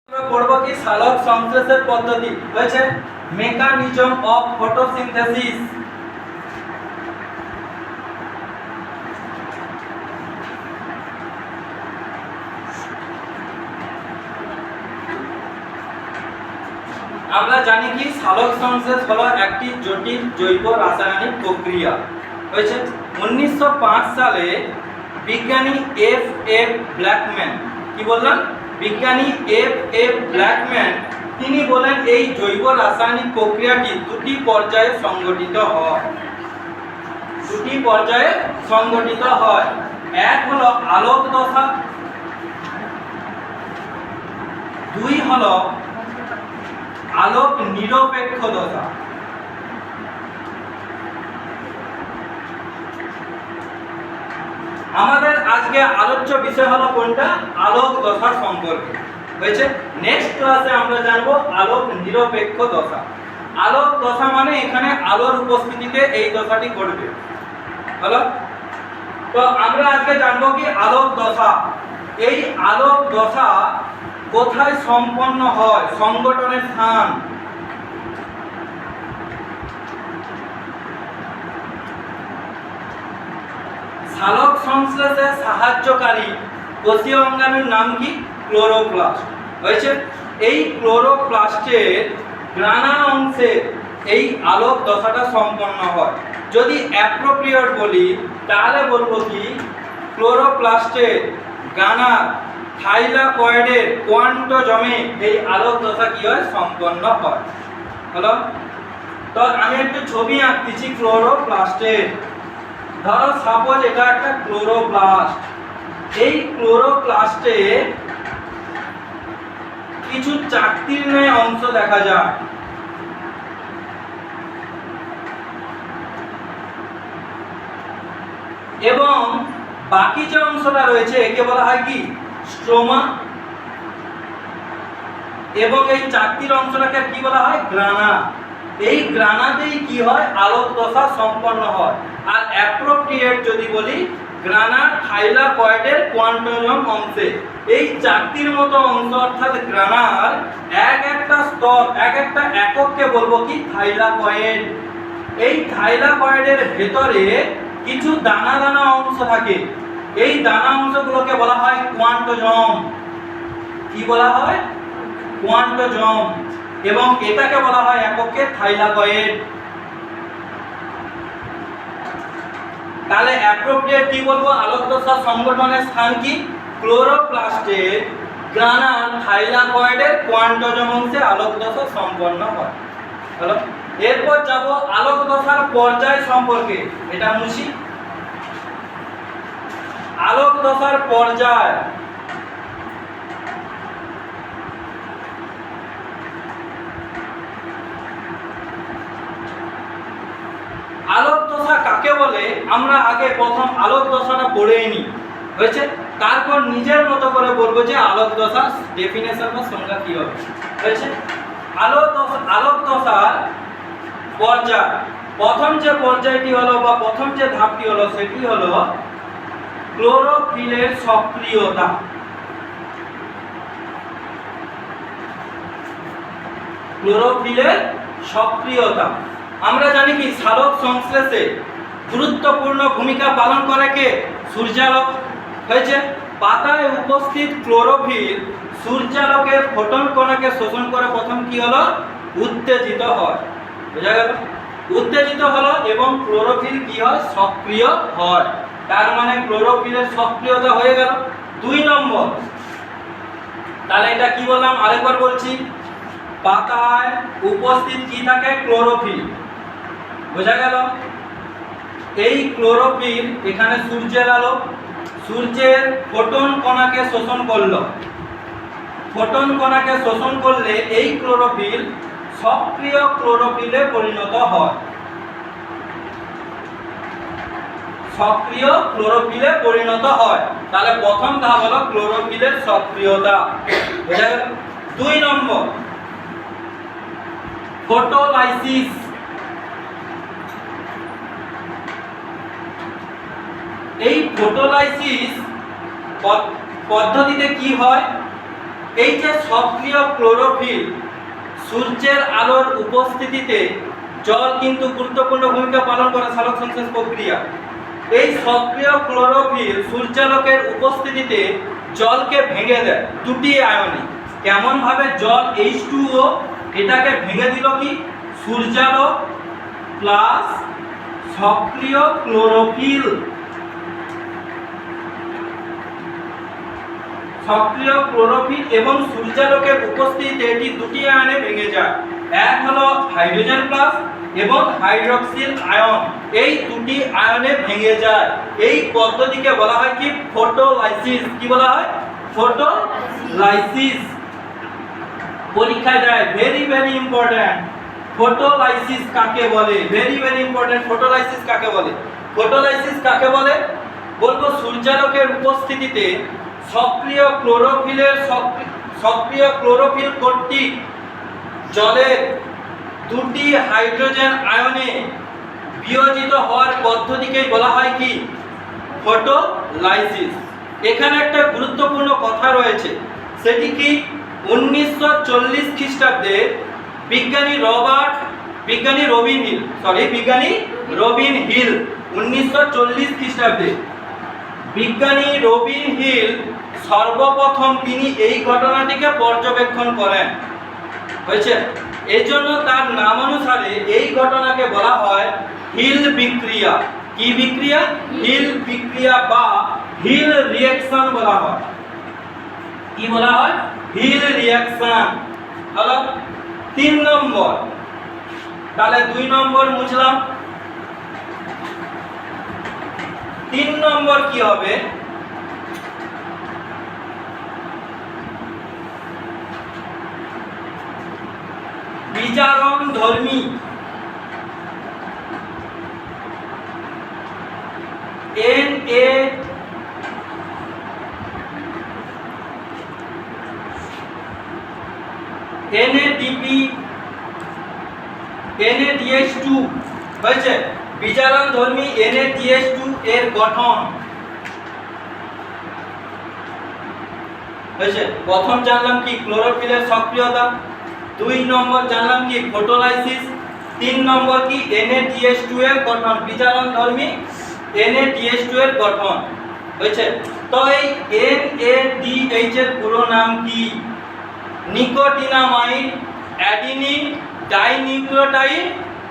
আমরা পড়ব কি সালোক সংশ্লেষের পদ্ধতি হয়েছে মেকানিজম অফ ফটোসিনথেসিস। আমরা জানি কি সালোক সংশ্লেষ হলো একটি জটিল জৈব রাসায়নিক প্রক্রিয়া। হয়েছে 1905 সালে বিজ্ঞানী এফ ব্ল্যাকম্যান, কি বললাম, বিজ্ঞানী এফ ব্ল্যাকম্যান তিনি বলেন এই জৈব রাসায়নিক প্রক্রিয়াটি দুটি পর্যায়ে সংগঠিত হয়। দুটি পর্যায়ে সংগঠিত হয়। এক হলো আলোক দশা, দুই হলো আলোক নিরপেক্ষ দশা। আমাদের আজকে আলোচ্য বিষয় হলো কোনটা? আলোক দশা সম্পর্কে। হয়েছে নেক্সট ক্লাসে আমরা জানবো আলোক নিরপেক্ষ দশা। আলোক দশা মানে এখানে আলোর উপস্থিতিতে এই দশাটি ঘটবে। হলো, তো আমরা আজকে জানবো কি আলোক দশা। এই আলোক দশা কোথায় সম্পন্ন হয়, সংগঠনের স্থান। সালোক সংশ্লেষে সাহায্যকারী কোষীয় অঙ্গাণুর নাম কি? ক্লোরোপ্লাস্ট। হয়েছে এই ক্লোরোপ্লাস্টের গ্রানা অংশে এই আলোক দশাটা সম্পন্ন হয়। যদি অ্যাপ্রোপ্রিয়েট বলি তাহলে বলবো কি ক্লোরোপ্লাস্টের গ্রানা থাইলাকয়েডের কোয়ান্টোজমে এই আলোক দশা কি হয়? সম্পন্ন হয়। হলো, তো আমি একটু ছবি আঁকতেছি ক্লোরোপ্লাস্টের। ধরো সাপোজ এটা একটা ক্লোরোপ্লাস্ট। এই ক্লোরোপ্লাস্টে কিছু চাকতির ন্যায় অংশ দেখা যায়। এবং বাকি যে অংশটা রয়েছে একে বলা হয় কি? স্ট্রোমা। এবং এই চাকতির অংশটাকে কি বলা হয়? গ্রানা। এই গ্রানাতেই কি হয়? আলোক দশা সম্পন্ন হয়। আর অ্যাপ্রোপ্রিয়েট যদি বলি গ্রানার থাইলাকয়েডের কোয়ান্টোজম অংশে এই চাকতির মতো অংশ অর্থাৎ গ্রানার এক একটা স্তর, এক একটা একককে বলবো কি? থাইলাকয়েড। এই থাইলাকয়েডের ভেতরে কিছু দানা দানা অংশ থাকে। এই দানা অংশগুলোকে বলা হয় কোয়ান্টোজম। কি বলা হয়? কোয়ান্টোজম। এবং এটাকে বলা হয় এককে থাইলাকয়েড। তাহলে অ্যাপ্রোপ্রিয়েট কি বলবো? আলোক দশা সংগঠনের স্থান কি? ক্লোরোপ্লাস্টের গ্রানার থাইলাকয়েডের কোয়ান্টোজম অংশে আলোক দশা সম্পন্ন হয়। হলো, এরপর যাব আলোক দশার পর্যায় সম্পর্কে। এটা মুছি। আলোক দশার পর্যায়। আলোক দশা কাকে বলে আমরা আগে প্রথম আলোক দশাটা পড়েই নি। হয়েছে, তারপর নিজের মতো করে বলবো যে আলোক দশা ডেফিনেশন বা সংজ্ঞা কি হবে। হয়েছে, আলোক দশার পর্যায়। প্রথম যে পর্যায়টি হলো বা প্রথম যে ধাপটি হলো সেটি হলো ক্লোরোফিলের সক্রিয়তা। ক্লোরোফিলের সক্রিয়তা। আমরা জানি কি সালোক সংশ্লেষে গুরুত্বপূর্ণ ভূমিকা পালন করে কে? সূর্যালোক। হয়েছে, পাতায় উপস্থিত ক্লোরোফিল সূর্যালোকের ফোটন কণাকে শোষণ করে প্রথম কি হলো? উত্তেজিত হয়। বোঝা গেল? উত্তেজিত হলো এবং ক্লোরোফিল কি হয়? সক্রিয় হয়। তার মানে ক্লোরোফিলের সক্রিয়তা হয়ে গেল। 2 নম্বর, তাহলে এটা কি বললাম আরেকবার বলছি। পাতায় উপস্থিত কি থাকে? ক্লোরোফিল। বোঝা গেল? এই ক্লোরোফিল এখানে সূর্যের আলো, সূর্যের ফোটন কণাকে শোষণ করলো। ফোটন কণাকে শোষণ করলে এই ক্লোরোফিল সক্রিয় ক্লোরোফিলে পরিণত হয়। সক্রিয় ক্লোরোফিলে পরিণত হয়। তাহলে প্রথম ধাপ হলো ক্লোরোফিলের সক্রিয়তা। বোঝা গেল? 2 নম্বর, ফটোলাইসিস। এই ফটোলাইসিস পদ্ধতিতে কি হয়? এই যে সক্রিয় ক্লোরোফিল, সূর্যের আলোর উপস্থিতিতে জল কিন্তু গুরুত্বপূর্ণ ভূমিকা পালন করে সালোক সংশ্লেষ প্রক্রিয়া। এই সক্রিয় ক্লোরোফিল সূর্যালোকের উপস্থিতিতে জলকে ভেঙে দেয় দুটি আয়নে। কেমন ভাবে? জল H2O এটাকে ভেঙে দিল কি? সূর্যালোক প্লাস সক্রিয় ক্লোরোফিল। সক্রিয় ক্লোরোফিল এবং সূর্যালোকের উপস্থিতিতে এটি দুটি আয়নে ভেঙে যায়। এক হলো হাইড্রোজেন প্লাস এবং হাইড্রক্সিল আয়ন। এই দুটি আয়নে ভেঙে যায়। এই পদ্ধতিকে বলা হয় কি? ফটোলাইসিস। কি বলা হয়? ফটোলাইসিস। পরীক্ষায় দেয়, ভেরি ভেরি ইম্পর্টেন্ট। ফটোলাইসিস কাকে বলে? Very very important. ফটোলাইসিস কাকে বলে? ফটোলাইসিস কাকে বলে? বলবো সূর্যালোকের উপস্থিতিতে সক্রিয় ক্লোরোফিল কর্তৃক জলের দুটি হাইড্রোজেন আয়নে বিয়োজিত হওয়ার পদ্ধতিকেই বলা হয় কি? ফটোলাইসিস। এখানে একটা গুরুত্বপূর্ণ কথা রয়েছে, সেটি কি? 1940 খ্রিস্টাব্দে বিজ্ঞানী রবিন হিল 1940 খ্রিস্টাব্দে বিজ্ঞানী রবিন হিল সর্বপ্রথম তিনি এই ঘটনাটিকে পর্যবেক্ষণ করেন। হয়েছে, এই জন্য তার নামানুসারে এই ঘটনাকে বলা হয় হিল বিক্রিয়া। কি বিক্রিয়া? হিল বিক্রিয়া বা হিল রিঅ্যাকশন বলা হয়। কি বলা হয়? Hill reaction. হলো 3 নম্বর। তাহলে 2 নম্বর মুছলাম। 3 নম্বর কি হবে? বিজারণ ধর্মী NADH2 হয়েছে। বিজারণ ধর্মী NADH2 এর গঠন হয়েছে। প্রথম জানলাম কি? ক্লোরোফিলের সক্রিয়তা। 2 নম্বর জানলাম কি? ফটোলাইসিস। 3 নম্বর কি? NADH2 এর গঠন। বিজারণ ধর্মী NADH2 এর গঠন হয়েছে। তো এই NADH এর পুরো নাম কি? নিকোটিনামাইড অ্যাডিনিন ডাইনিউক্লিওটাইড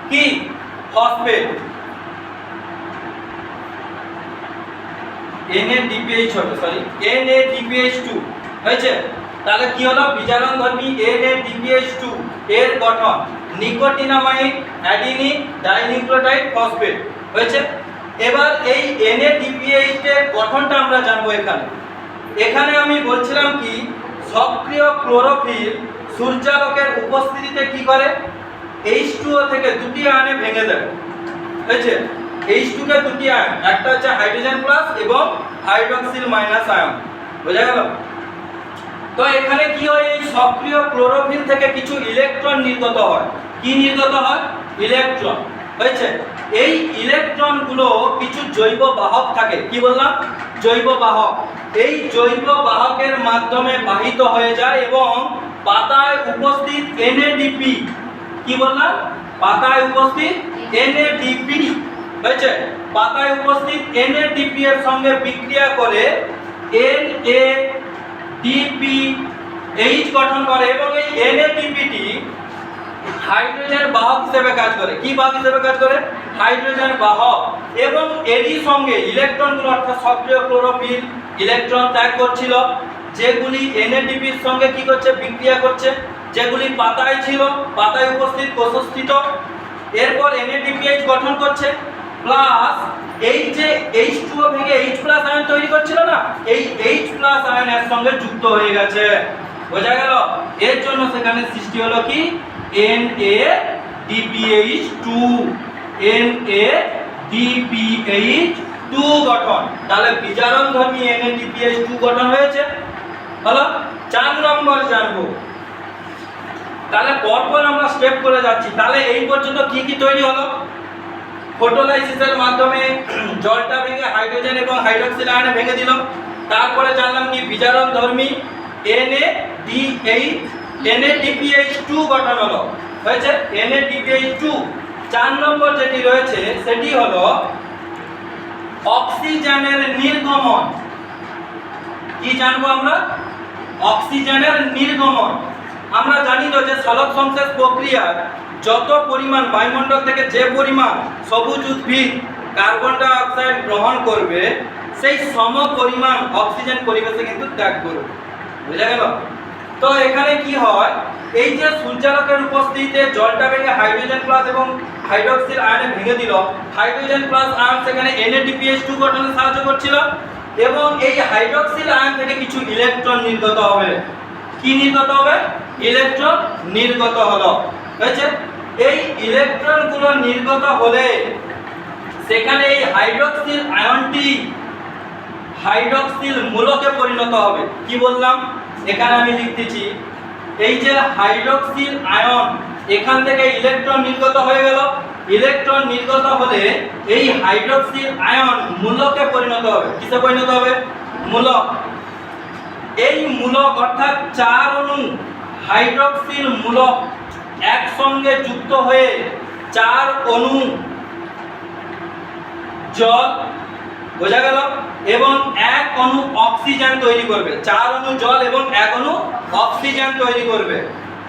কি? ফসফেট। NADPH2 হয়েছে। তাহলে কি হলো? বিজারণ ধর্মী NADPH2 এর গঠন নিকোটিনামাইড অ্যাডিনিন ডাইনিউক্লিওটাইড ফসফেট হয়েছে। এবার এই NADPH এর গঠনটা আমরা জানবো। এখানে আমি বলছিলাম কি? সক্রিয় ক্লোরোফিল সূর্যালোকের উপস্থিতিতে কি করে? H2O থেকে দুটি আয়নে ভেঙে দেয়। হয়েছে, H2 কে দুটি আয়ন, একটা হচ্ছে হাইড্রোজেন প্লাস এবং হাইড্রক্সিল মাইনাস আয়ন। বোঝা গেল? তো এখানে কি হয়? এই সক্রিয় ক্লোরোফিল থেকে কিছু ইলেকট্রন নির্গত হয়। কি নির্গত হয়? ইলেকট্রন। হয়েছে, এই ইলেকট্রনগুলো কিছু জৈব বাহক থাকে। কি বললাম? জৈব বাহক। এই জৈব বাহকের মাধ্যমে বাহিত হয়ে যায় এবং পাতায় উপস্থিত NADP, কি বললাম? পাতায় উপস্থিত NADP হয়েছে। পাতায় উপস্থিত NADP এর সঙ্গে বিক্রিয়া করে NADPH গঠন করে এবং এই NADPটি হাইড্রোজেন বাহক হিসেবে কাজ করে। কি বাহক হিসেবে কাজ করে? হাইড্রোজেন বাহক। এবং এরই সঙ্গে ইলেকট্রনগুলো, অর্থাৎ সক্রিয় ক্লোরোফিল ইলেকট্রন ত্যাগ করছিল, যেগুলি NADP এর সঙ্গে কি করছে? বিক্রিয়া করছে। যেগুলি পাতায় ছিল, পাতায় উপস্থিত কোষস্থিত, এরপর NADPH গঠন করছে। প্লাস এই যে H2O ভেঙে H+ আয়ন তৈরি করছিল না, এই H+ আয়নের সঙ্গে যুক্ত হয়ে গেছে। বোঝা গেল? এর জন্য সেখানে সৃষ্টি হলো কি? NADPH2 গঠন। তাহলে বিজারণ ধর্মী NADPH2 গঠন হয়েছে। হলো 4 নম্বর জানবো। তাহলে পরপর আমরা স্টেপ করে যাচ্ছি। তাহলে এই পর্যন্ত কি কি তৈরি হলো? ফটোলাইসিসের মাধ্যমে জলটা ভেঙে হাইড্রোজেন এবং হাইড্রক্সিল আয়নে ভেঙে দিল। তারপরে জানলাম কি? বিজারণ ধর্মী NADPH2 গঠন হলো, হয়েছে NADPH2। 4 নম্বর যেটি রয়েছে সেটি হলো অক্সিজেনের নির্গমন। কি জানবো আমরা? অক্সিজেনের নির্গমন। আমরা জানি তো যে সালোক সংশ্লেষ প্রক্রিয়ার যত পরিমাণ বায়ুমণ্ডল থেকে যে পরিমাণ সবুজ উদ্ভিদ কার্বন ডাই অক্সাইড গ্রহণ করবে সেই সম পরিমাণ অক্সিজেন পরিবেশে কিন্তু ত্যাগ করবে। বুঝা গেল? তো এখানে কি হয়, এই যে সূর্যালোকের উপস্থিতিতে জলটা ভেঙে হাইড্রোজেন প্লাস এবং হাইড্রোক্সিল আয়নে ভেঙে দিল। হাইড্রোজেন প্লাস আয়ন সেখানে NADPH2 গঠনে সাহায্য করছিল এবং এই হাইড্রোক্সিল আয়ন থেকে কিছু ইলেকট্রন নির্গত হবে। কি নির্গত হবে? ইলেকট্রন নির্গত হলো, হয়েছে। এই ইলেকট্রনগুলো নির্গত হলে সেখানে এই হাইড্রোক্সিল আয়নটি হাইড্রোক্সিল মূলকে পরিণত হবে। কি বললাম? এখানে আমি লিখতেছি, এই যে হাইড্রোক্সিল আয়ন এখান থেকে ইলেকট্রন নির্গত হয়ে গেল। ইলেকট্রন নির্গত হলে এই হাইড্রোক্সিল আয়ন মূলকে পরিণত হবে। কিসে পরিণত হবে? মূলক। এই মূলক অর্থাৎ 4 অণু হাইড্রোক্সিল মূলক একসঙ্গে যুক্ত হয়ে 4 অণু জল, বোঝা গেল, এবং 1 অণু অক্সিজেন তৈরি করবে। 4 অণু জল এবং 1 অণু অক্সিজেন তৈরি করবে।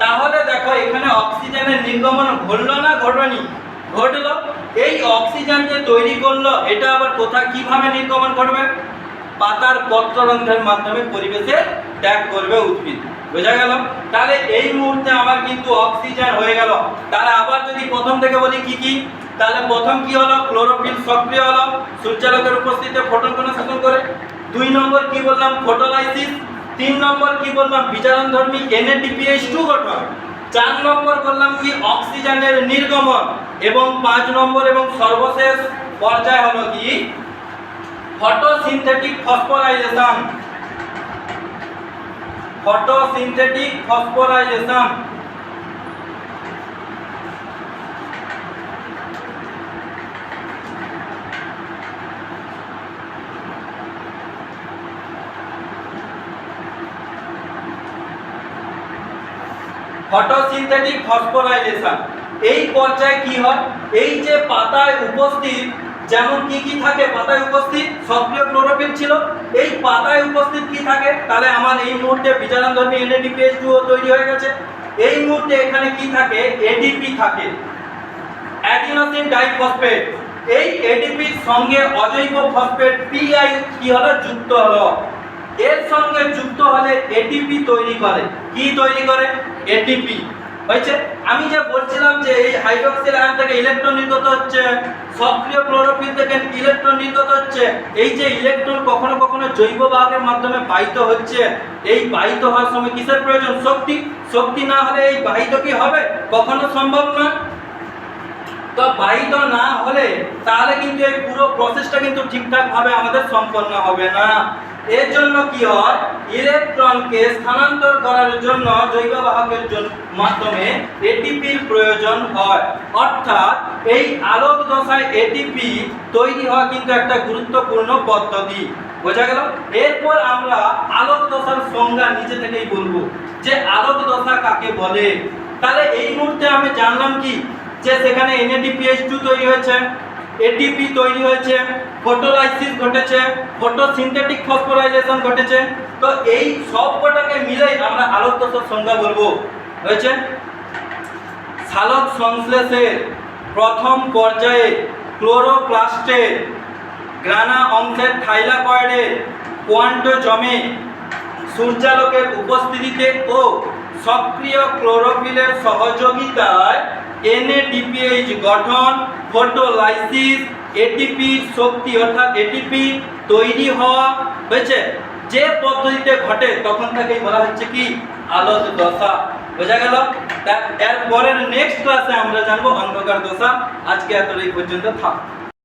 তাহলে দেখো এখানে অক্সিজেনের নির্গমন ঘটলো না ঘটেনি? ঘটলো। এই অক্সিজেন যে তৈরি করলো এটা আবার কোথায় কিভাবে নির্গমন করবে? পাতার পত্ররন্ধ্রের মাধ্যমে পরিবেশে ত্যাগ করবে উদ্ভিদ। বোঝা গেল? তাহলে এই মুহূর্তে আমার কিন্তু অক্সিজেন হয়ে গেল। তাহলে আবার যদি প্রথম থেকে বলি কি কি, তাহলে প্রথম কি হলো? ক্লোরোফিল সক্রিয় হলো সূর্যালোকের উপস্থিতিতে ফোটন কণা শোষণ করে। 2 নম্বর কি বললাম? ফটোলাইসিস। 3 নম্বর কি বললাম? বিজারণধর্মী NADPH2 গঠন। 4 নম্বর বললাম কি? অক্সিজেনের নির্গমন। এবং 5 নম্বর এবং সর্বশেষ পর্যায় হলো কি? Photosynthetic phosphorylation. Photosynthetic phosphorylation. Photosynthetic phosphorylation এই পর্যায়ে কি হয়? এই যে পাতায় উপস্থিত যেমন কি কি থাকে? পাতায় উপস্থিত সক্রিয় ক্লোরোফিল ছিল। এই পাতায় উপস্থিত কি থাকে? তাহলে আমার এই মুহূর্তে বিজারণধর্মী NADPH2 তৈরি হয়ে গেছে। এই মুহূর্তে এখানে কি থাকে? ADP থাকে, অ্যাডিনোসিন ডাইফসফেট। এই ADPর সঙ্গে অজৈব ফসফেট PI কি হলো? যুক্ত হলো। এর সঙ্গে যুক্ত হলে ATP তৈরি করে। কি তৈরি করে? ATP, হয়েছে। আমি যে বলছিলাম যে এই হাইড্রোক্সিল আয়ন থেকে ইলেকট্রন নির্গত হচ্ছে, সক্রিয় ক্লোরোফিল থেকে ইলেকট্রন নির্গত হচ্ছে। এই যে ইলেকট্রন কখনো কখনো জৈব বাহকের মাধ্যমে বাহিত হচ্ছে, এই বাহিত হওয়ার সময় কিসের প্রয়োজন? শক্তি। শক্তি না হলে এই বাহিত কি হবে? কখনো সম্ভব না। তো বাহিত না হলে তাহলে কিন্তু এই পুরো প্রসেসটা কিন্তু ঠিকঠাক ভাবে আমাদের সম্পন্ন হবে না। এর জন্য কি হয়? ইলেকট্রনকে স্থানান্তর করার জন্য জৈব বাহকের মাধ্যমে এটিপির প্রয়োজন হয়। অর্থাৎ এই আলোক দশায় এটিপি তৈরি হওয়া কিন্তু একটা গুরুত্বপূর্ণ পদ্ধতি। বোঝা গেল? এরপর আমরা আলোক দশার সংজ্ঞা নিজে থেকেই বলবো যে আলোক দশা কাকে বলে। তাহলে এই মুহূর্তে আমি জানলাম কি যে সেখানে NADPH2 তৈরি হয়েছে, ATP তৈরি হয়েছে, ফটোলাইসিস ঘটেছে, ফটোসিনথেটিক ফসফোরাইলেশন ঘটেছে। তো এই সবকটাকে মিলে আমরা আলোক দশার সংজ্ঞা বলবো। হয়েছে সালোক সংশ্লেষের প্রথম পর্যায়ে ক্লোরোপ্লাস্টের গ্রানা অংশের থাইলাকয়েডে কোয়ান্টোজমে সূর্যালোকের উপস্থিতিতে ও সক্রিয় ক্লোরোফিলের সহযোগিতায় NADPH গঠন, ফটোলাইসিস, ATP শক্তি অর্থাৎ ATP তৈরি হওয়া হয়েছে যে পদ্ধতিতে ঘটে তখন তাকেই বলা হচ্ছে কি? আলোক দশা। বোঝা গেল? এর পরের নেক্সট ক্লাসে আমরা জানবো অন্ধকার দশা। আজকে এতটাই পর্যন্ত থাক।